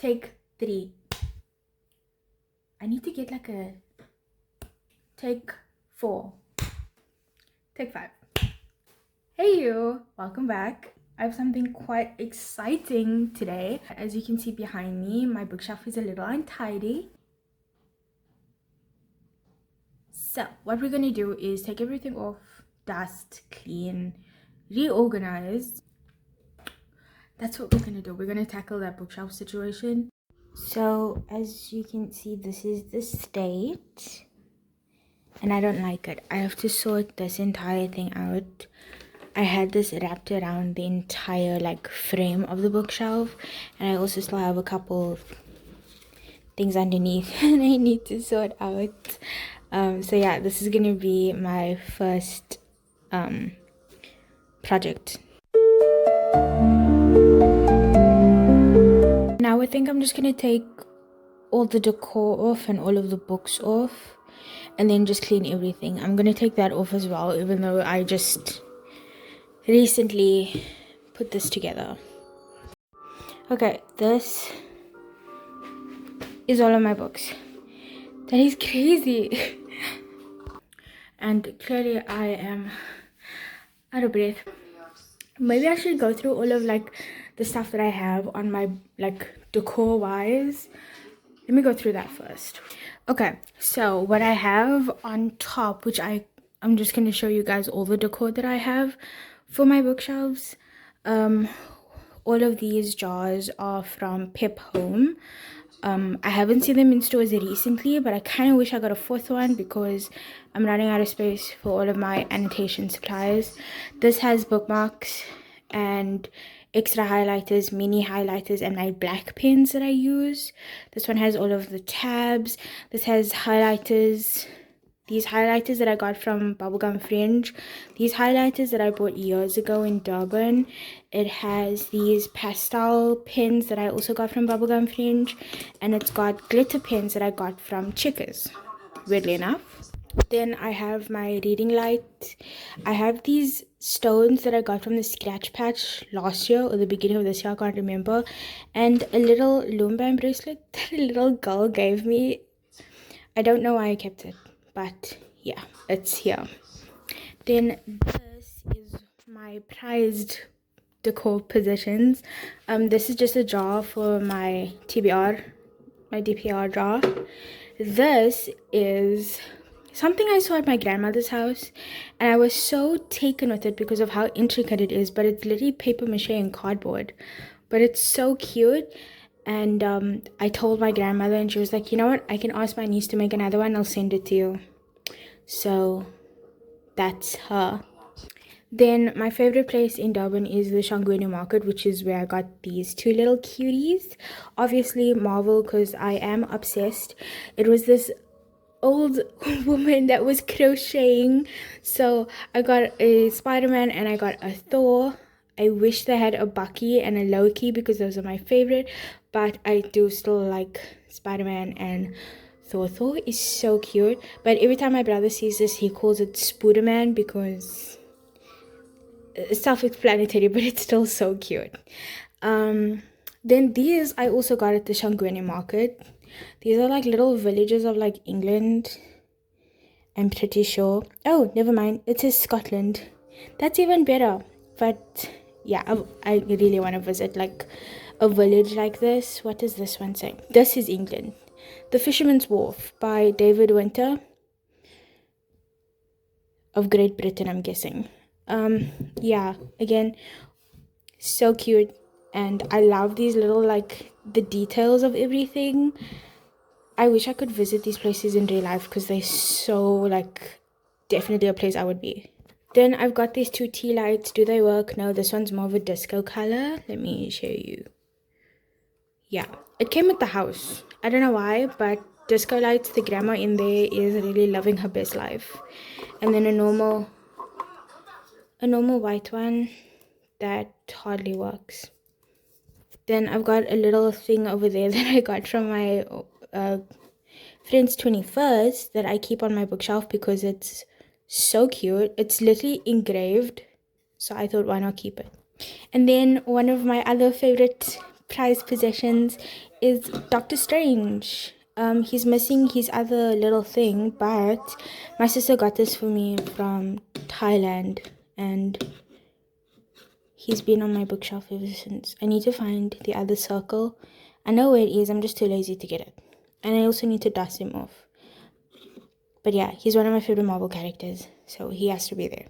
Take 3. I need to get like a take 4. Take 5. Hey you, welcome back. I have something quite exciting today. As you can see behind me, my bookshelf is a little untidy. So what we're gonna do is take everything off, dust, clean, reorganize. That's what we're gonna do. We're gonna tackle that bookshelf situation. So as you can see, this is the state and I don't like it. I have to sort this entire thing out. I had this wrapped around the entire like frame of the bookshelf, and I also still have a couple things underneath and I need to sort out. So yeah, this is gonna be my first project. Now I think I'm just gonna take all the decor off and all of the books off and then just clean everything. I'm gonna take that off as well, even though I just recently put this together. Okay, this is all of my books. That is crazy. And clearly I am out of breath. Maybe I should go through all of like the stuff that I have on my like decor wise. Let me go through that first. Okay, so what I have on top, which I'm just going to show you guys all the decor that I have for my bookshelves. All of these jars are from Pep Home. I haven't seen them in stores recently, but I kind of wish I got a 4th one because I'm running out of space for all of my annotation supplies. This has bookmarks and extra highlighters, mini highlighters, and my black pens that I use. This one has all of the tabs. This has highlighters. These highlighters that I got from Bubblegum Fringe. These highlighters that I bought years ago in Durban. It has these pastel pens that I also got from Bubblegum Fringe. And it's got glitter pens that I got from Checkers, weirdly enough. Then I have my reading light. I have these stones that I got from the Scratch Patch last year or the beginning of this year, I can't remember. And a little Lumbam bracelet that a little girl gave me. I don't know why I kept it, but yeah, it's here. Then this is my prized decor positions. This is just a jar for my TBR, my DPR jar. This is something I saw at my grandmother's house, and I was so taken with it because of how intricate it is. But it's literally paper mache and cardboard, but it's so cute. And I told my grandmother, and she was like, you know what, I can ask my niece to make another one, I'll send it to you. So that's her. Then my favorite place in Durban is the Shangweni Market, which is where I got these 2 little cuties. Obviously Marvel, because I am obsessed. It was this old woman that was crocheting, so I got a Spider-Man and I got a Thor. I wish they had a Bucky and a Loki because those are my favorite, but I do still like Spider-Man and Thor. Thor is so cute, but every time my brother sees this, he calls it Spooderman because it's self-explanatory, but it's still so cute. Then these I also got at the Shangweni Market. These are like little villages of like England, I'm pretty sure. Oh, never mind, it says Scotland. That's even better. But yeah, I really want to visit like a village like this. What does this one say? This is England. The Fisherman's Wharf by David Winter of Great Britain, I'm guessing. Yeah, again, so cute. And I love these little like the details of everything. I wish I could visit these places in real life because they're so like definitely a place I would be. Then I've got these 2 tea lights. Do they work? No, this one's more of a disco color. Let me show you. Yeah, it came with the house. I don't know why, but disco lights, the grandma in there is really living her best life. And then a normal white one that hardly works. Then I've got a little thing over there that I got from my friend's 21st that I keep on my bookshelf because it's so cute. It's literally engraved, so I thought, why not keep it? And then one of my other favorite prized possessions is Doctor Strange. He's missing his other little thing, but my sister got this for me from Thailand, and he's been on my bookshelf ever since. I need to find the other circle. I know where it is, I'm just too lazy to get it. And I also need to dust him off. But yeah, he's one of my favorite Marvel characters, so he has to be there.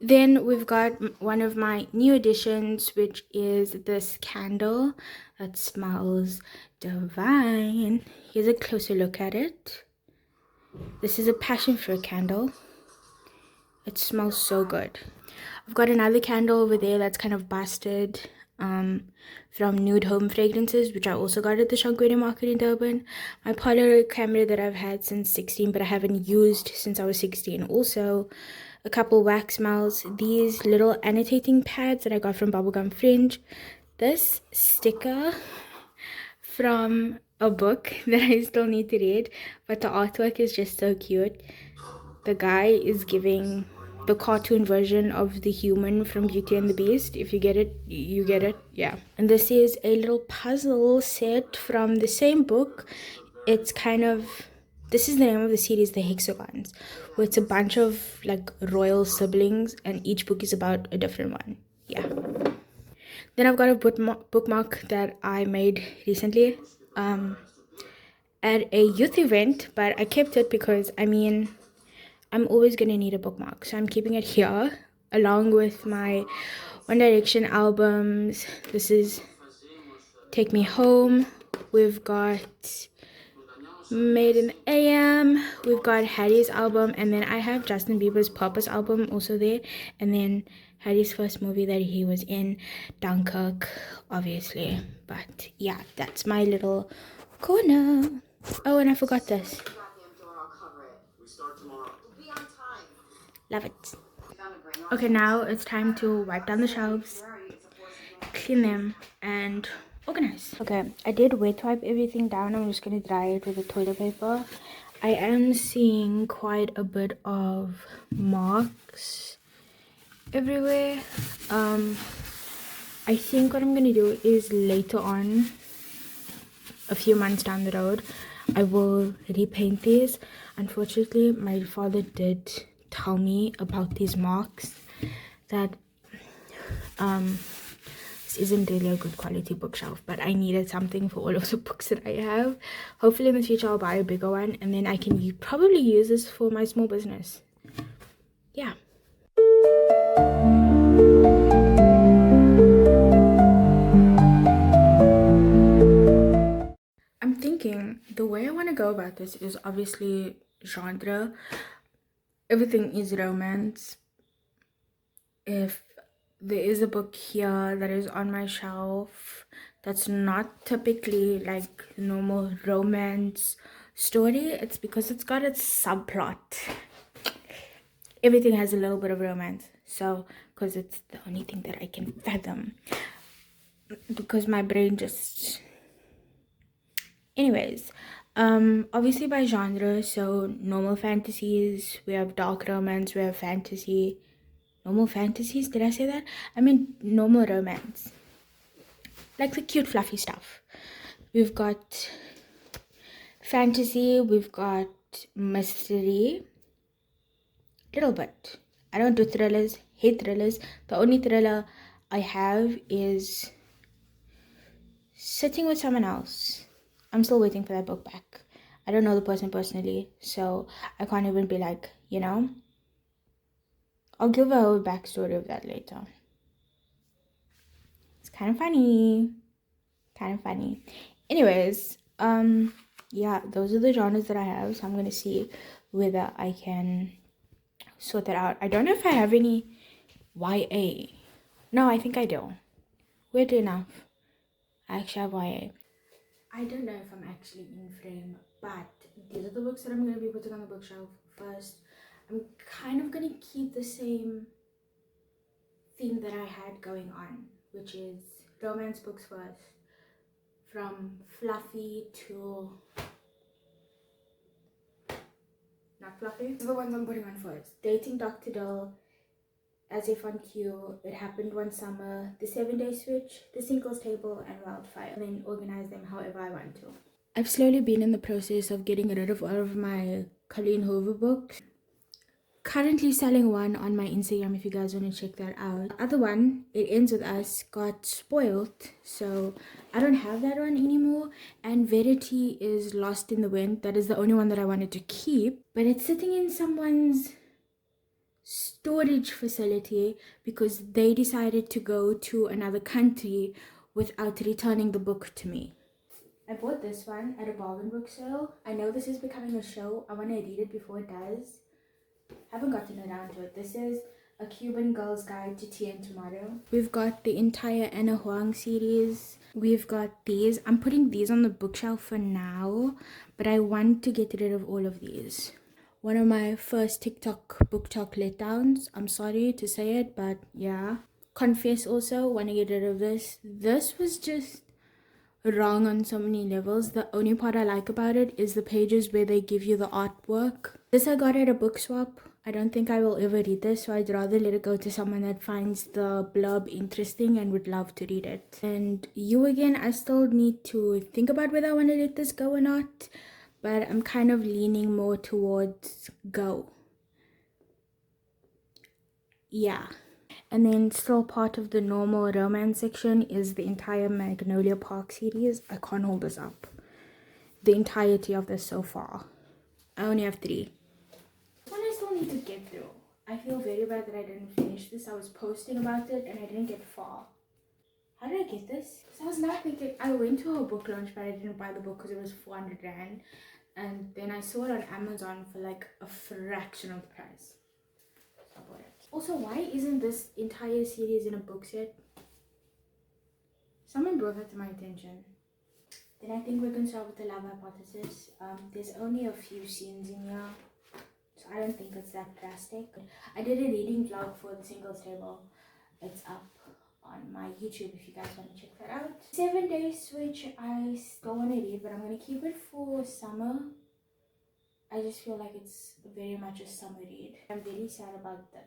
Then we've got one of my new additions, which is this candle that smells divine. Here's a closer look at it. This is a passion fruit candle. It smells so good. I've got another candle over there that's kind of busted, from Nude Home Fragrances, which I also got at the Shangri Market in Durban. My Polaroid camera that I've had since 16, but I haven't used since I was 16. Also, a couple wax melts, these little annotating pads that I got from Bubblegum Fringe, this sticker from a book that I still need to read, but the artwork is just so cute. The guy is giving the cartoon version of the human from Beauty and the Beast. If you get it, you get it. Yeah. And this is a little puzzle set from the same book. It's kind of, this is the name of the series, The Hexagons, where it's a bunch of like royal siblings and each book is about a different one. Yeah. Then I've got a bookmark that I made recently at a youth event, but I kept it because, I mean, I'm always gonna need a bookmark, so I'm keeping it here along with my One Direction albums. This is Take Me Home. We've got Made in AM. We've got Harry's album, and then I have Justin Bieber's Purpose album also there, and then Harry's first movie that he was in, Dunkirk, obviously. But yeah, that's my little corner. Oh, and I forgot this. Love it. Okay, now it's time to wipe down the shelves, clean them, and organize. Okay, I did wet wipe everything down. I'm just gonna dry it with the toilet paper. I am seeing quite a bit of marks everywhere. I think what I'm gonna do is later on, a few months down the road, I will repaint these. Unfortunately, my father did tell me about these marks, that this isn't really a good quality bookshelf, but I needed something for all of the books that I have. Hopefully in the future I'll buy a bigger one, and then I can probably use this for my small business. Yeah. I'm thinking the way I want to go about this is obviously genre. Everything is romance. If there is a book here that is on my shelf that's not typically like normal romance story, it's because it's got its subplot. Everything has a little bit of romance, so because it's the only thing that I can fathom, because my brain just, anyways. Obviously by genre, so normal fantasies, we have dark romance, we have fantasy. Normal fantasies, did I say that? I mean normal romance, like the cute fluffy stuff. We've got fantasy, we've got mystery, little bit. I don't do thrillers, hate thrillers. The only thriller I have is Sitting with Someone Else. I'm still waiting for that book back. I don't know the person personally, so I can't even be like, you know. I'll give a whole backstory of that later. It's kind of funny. Anyways, yeah, those are the genres that I have, so I'm gonna see whether I can sort that out. I don't know if I have any YA. No, I think I do. Weird enough, I actually have YA. I don't know if I'm actually in frame, but these are the books that I'm gonna be putting on the bookshelf first. I'm kind of gonna keep the same theme that I had going on, which is romance books first, from fluffy to not fluffy. The ones I'm putting on first: Dating Dr. Dill, As If on Cue, It Happened One Summer, The 7-Day Switch, The Singles Table, and Wildfire. And then organize them however I want to. I've slowly been in the process of getting rid of all of my Colleen Hoover books. Currently selling one on my Instagram if you guys want to check that out. The other one, It Ends With Us, got spoiled, so I don't have that one anymore. And Verity is Lost in the Wind. That is the only one that I wanted to keep, but it's sitting in someone's storage facility because they decided to go to another country without returning the book to me. I bought this one at a bargain book sale. I know this is becoming a show. I want to read it before it does. Haven't gotten around to it. This is A Cuban Girl's Guide to Tea and Tomato. We've got the entire Anna Huang series. We've got these. I'm putting these on the bookshelf for now, but I want to get rid of all of these. One of my first TikTok book talk letdowns. I'm sorry to say it, but yeah. Confess also, want to get rid of this. This was just wrong on so many levels. The only part I like about it is the pages where they give you the artwork. This I got at a book swap. I don't think I will ever read this, so I'd rather let it go to someone that finds the blurb interesting and would love to read it. And You Again, I still need to think about whether I want to let this go or not, but I'm kind of leaning more towards go. Yeah. And then still part of the normal romance section is the entire Magnolia Park series. I can't hold this up. The entirety of this so far. I only have 3. This one I still need to get through. I feel very bad that I didn't finish this. I was posting about it and I didn't get far. How did I get this? Because I was not thinking, I went to a book launch but I didn't buy the book because it was 400 rand. And then I saw it on Amazon for like a fraction of the price. So I bought it. Also, why isn't this entire series in a book set? Someone brought that to my attention. Then I think we're going to start with the love hypothesis. There's only a few scenes in here, so I don't think it's that drastic. I did a reading vlog for the Singles Table. It's up on my YouTube if you guys want to check that out. 7-Day Switch, I still want to read, but I'm going to keep it for summer. I just feel like it's very much a summer read. I'm very sad about this.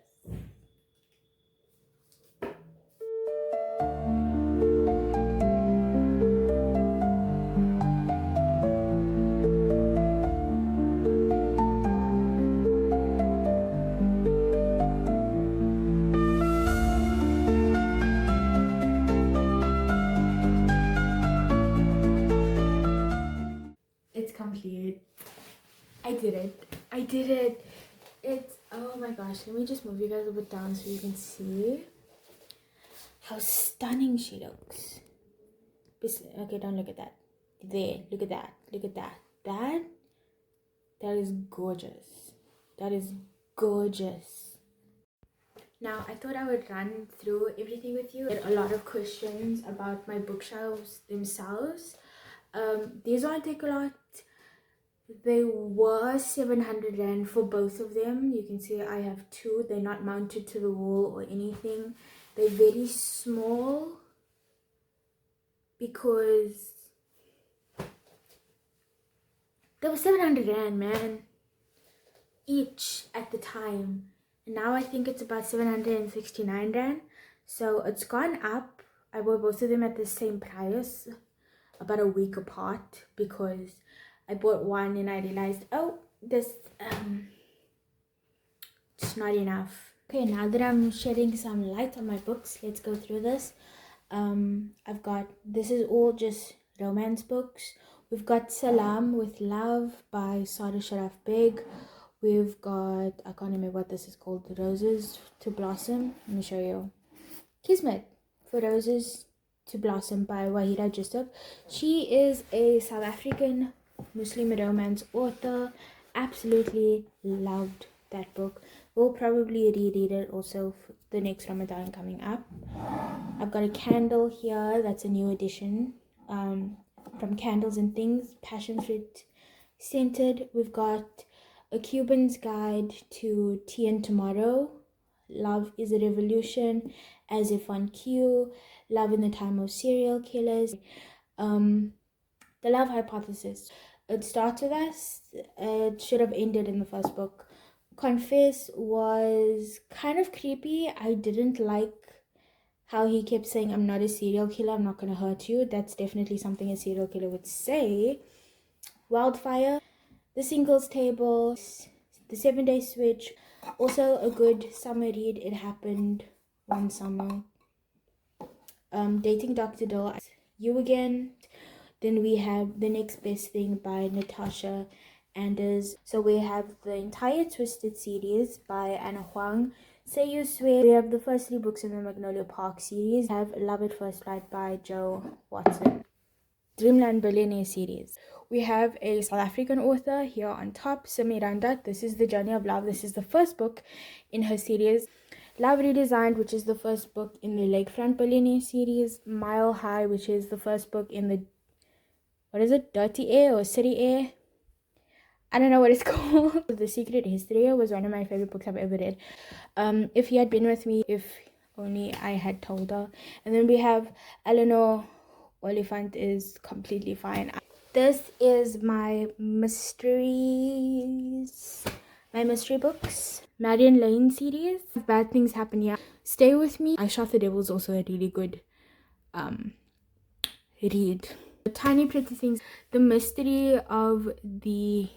It's complete. I did it. I did it. It's, oh my gosh, let me just move you guys a bit down so you can see how stunning she looks. Okay, don't look at that. There, look at that. Look at that. That is gorgeous. That is gorgeous. Now, I thought I would run through everything with you. I had a lot of questions about my bookshelves themselves. These won't take a lot. They were 700 rand for both of them. You can see I have 2. They're not mounted to the wall or anything. They're very small because they were 700 rand, man, each at the time. And now I think it's about 769 rand. So it's gone up. I bought both of them at the same price, about a week apart, because I bought one and I realized, oh, this it's not enough. Okay, now that I'm shedding some light on my books, let's go through this. I've got, this is all just romance books. We've got Salam with Love by Sada Sharaf Beg. We've got, I can't remember what this is called, Roses to Blossom. Let me show you. Kismet for Roses to Blossom by Wahida Justuf. She is a South African Muslim romance author. Absolutely loved that book. We'll probably reread it also for the next Ramadan coming up. I've got a candle here. That's a new edition from Candles and Things, passion fruit scented. We've got A Cuban's Guide to Tea and Tomato, Love is a Revolution, As If on Cue, Love in the Time of Serial Killers. The Love Hypothesis. It starts with us. It should have ended in the first book, confess, was kind of creepy. I didn't like how he kept saying, I'm not a serial killer, I'm not going to hurt you. That's definitely something a serial killer would say. Wildfire, The Singles Table, The 7-Day Switch, also a good summer read. It happened one summer. Dating Dr. Dill, You Again. Then we have The Next Best Thing by Natasha Anders. So we have the entire Twisted series by Anna Huang. Say You Swear. We have the first 3 books in the Magnolia Park series. We have Love at First Sight by Joe Watson. Dreamland Billionaire series. We have a South African author here on top, Samiranda. This is The Journey of Love. This is the first book in her series. Love Redesigned, which is the first book in the Lakefront Billionaire series. Mile High, which is the first book in the, what is it, Dirty Air or City Air? I don't know what it's called. The Secret History was one of my favorite books I've ever read. If he had been with me, if only I had told her. And then we have Eleanor Oliphant is Completely Fine. This is my mystery books. Marion Lane series. Bad Things Happen Here. Stay With Me. I Shot the Devil is also a really good read. Tiny Pretty Things. The Mystery of the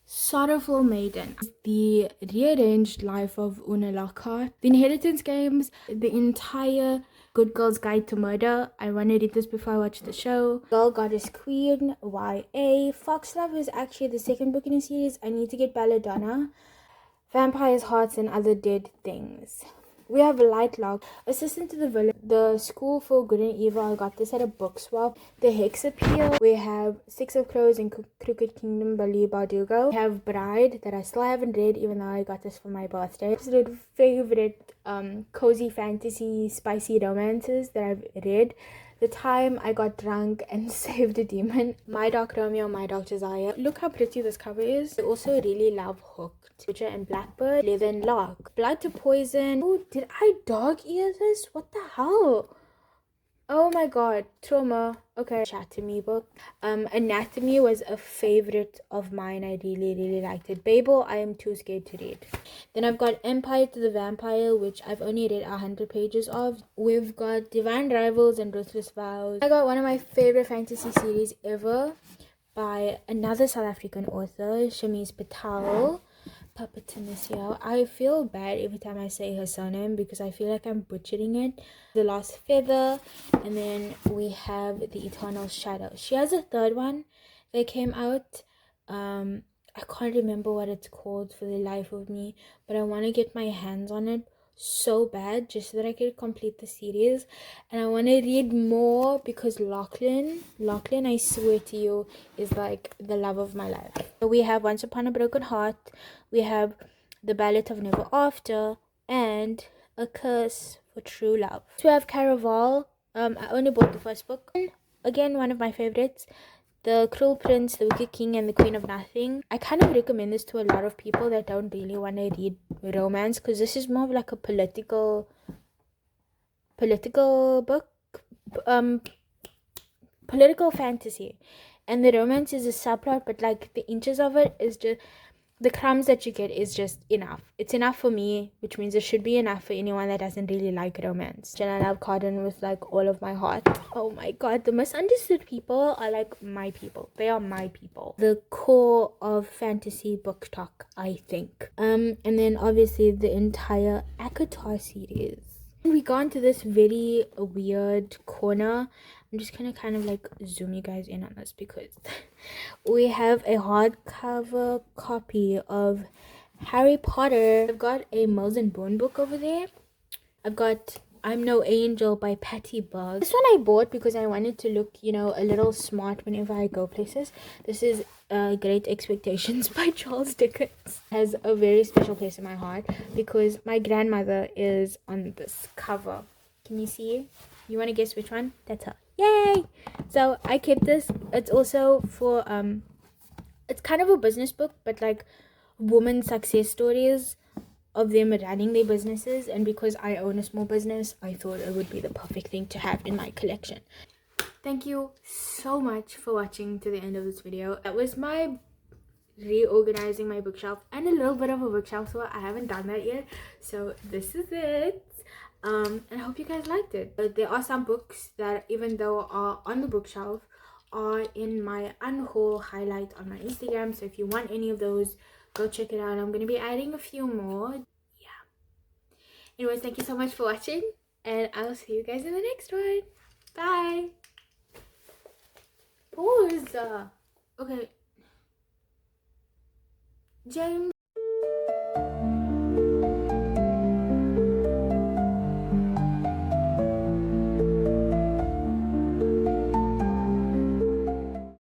Sorrowful Maiden. The Rearranged Life of Una Lockhart. The Inheritance Games. The entire Good Girl's Guide to Murder. I want to read this before I watch the show. Girl Goddess Queen, YA. Foxlove is actually the second book in the series. I need to get Belladonna. Vampires, Hearts, and Other Dead Things. We have Lightlock, Assistant to the Villain, The School for Good and Evil. I got this at a book swap. The Hex Appeal. We have Six of Crows and Crooked Kingdom by Leigh Bardugo. We have Bride, that I still haven't read, even though I got this for my birthday. Absolute favorite cozy fantasy spicy romances that I've read. The Time I Got Drunk and Saved a Demon. My Dark Romeo, My Dark Desire. Look how pretty this cover is. I also really love Hooked. Witcher and Blackbird. Live and Lock. Blood to Poison. Oh, did I dog ear this? What the hell? Oh my god. Trauma. Okay. Chat to Me book. Anatomy was a favorite of mine. I really liked it. Babel, I am too scared to read. Then I've got Empire to the Vampire, which I've only read 100 pages of. We've got Divine Rivals and Ruthless Vows. I got one of my favorite fantasy series ever by another South African author, Shamiz Patel. Papatinusio. I feel bad every time I say her surname because I feel like I'm butchering it. The Last Feather, and then we have The Eternal Shadow. She has a third one that came out. I can't remember what it's called for the life of me, but I want to get my hands on it so bad just so that I can complete the series. And I want to read more because Lachlan, I swear to you, is like the love of my life. So we have Once Upon a Broken Heart, we have The Ballad of Never After, and A Curse for True Love. So we have Caraval. I only bought the first book. Again, one of my favorites. The Cruel Prince, The Wicked King, and The Queen of Nothing. I kind of recommend this to a lot of people that don't really want to read romance, because this is more of like a political book, political fantasy, and the romance is a subplot, but like the inches of it is just, the crumbs that you get is just enough. It's enough for me, which means it should be enough for anyone that doesn't really like romance. And I love Cardin with like all of my heart. Oh my god, the misunderstood people are like my people. They are my people. The core of fantasy book talk, I think. And then obviously the entire Akatar series. We got into this very weird corner. I'm just gonna kind of like zoom you guys in on this because we have a hardcover copy of Harry Potter. I've got a Miles and Bourne book over there. I've got I'm No Angel by Patty Bug. This one I bought because I wanted to look, you know, a little smart whenever I go places. This is Great Expectations by Charles Dickens. It has a very special place in my heart because my grandmother is on this cover. Can you see? You want to guess which one? That's her. Yay! So I kept this. It's also for it's kind of a business book, but like women success stories of them running their businesses, and because I own a small business, I thought it would be the perfect thing to have in my collection. Thank you so much for watching to the end of this video. That was my reorganizing my bookshelf and a little bit of a bookshelf, so I haven't done that yet. So this is it. And I hope you guys liked it. But there are some books that, even though are on the bookshelf, are in my unhaul highlight on my Instagram. So if you want any of those, go check it out. I'm going to be adding a few more. Yeah. Anyways, thank you so much for watching, and I'll see you guys in the next one. Bye. Pause. Okay. James.